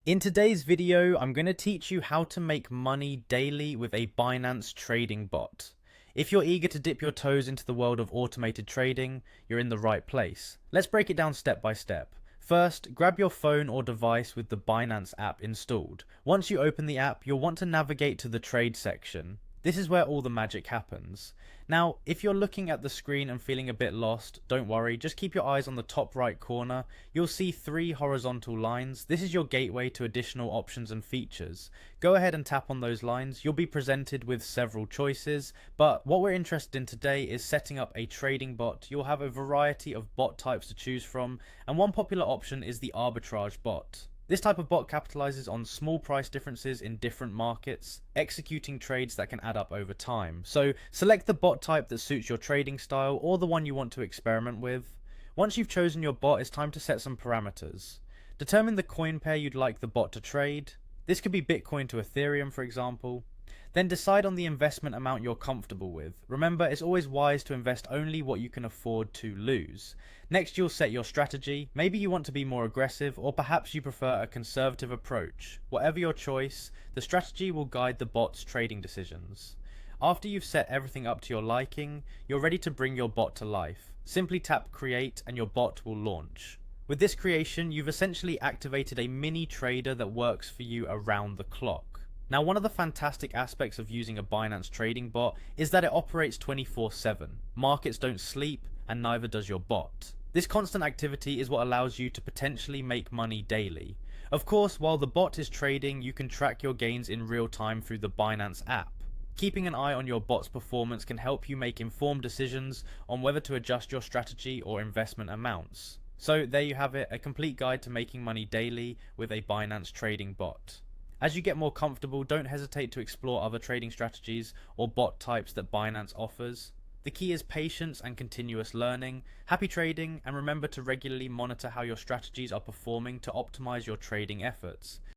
In today's video, I'm going to teach you how to make money daily with a Binance trading bot. If you're eager to dip your toes into the world of automated trading, you're in the right place. Let's break it down step by step. First, grab your phone or device with the Binance app installed. Once you open the app, you'll want to navigate to the trade section. This is where all the magic happens. Now, if you're looking at the screen and feeling a bit lost, don't worry, just keep your eyes on the top right corner. You'll see 3 horizontal lines. This is your gateway to additional options and features. Go ahead and tap on those lines. You'll be presented with several choices, but what we're interested in today is setting up a trading bot. You'll have a variety of bot types to choose from, and one popular option is the arbitrage bot. This type of bot capitalizes on small price differences in different markets, executing trades that can add up over time. So select the bot type that suits your trading style or the one you want to experiment with. Once you've chosen your bot, it's time to set some parameters. Determine the coin pair you'd like the bot to trade. This could be Bitcoin to Ethereum, for example. Then decide on the investment amount you're comfortable with. Remember, it's always wise to invest only what you can afford to lose. Next, you'll set your strategy. Maybe you want to be more aggressive, or perhaps you prefer a conservative approach. Whatever your choice, the strategy will guide the bot's trading decisions. After you've set everything up to your liking, you're ready to bring your bot to life. Simply tap create and your bot will launch. With this creation, you've essentially activated a mini trader that works for you around the clock. Now, one of the fantastic aspects of using a Binance trading bot is that it operates 24/7. Markets don't sleep, and neither does your bot. This constant activity is what allows you to potentially make money daily. Of course, while the bot is trading, you can track your gains in real time through the Binance app. Keeping an eye on your bot's performance can help you make informed decisions on whether to adjust your strategy or investment amounts. So there you have it, a complete guide to making money daily with a Binance trading bot. As you get more comfortable, don't hesitate to explore other trading strategies or bot types that Binance offers. The key is patience and continuous learning. Happy trading, and remember to regularly monitor how your strategies are performing to optimize your trading efforts.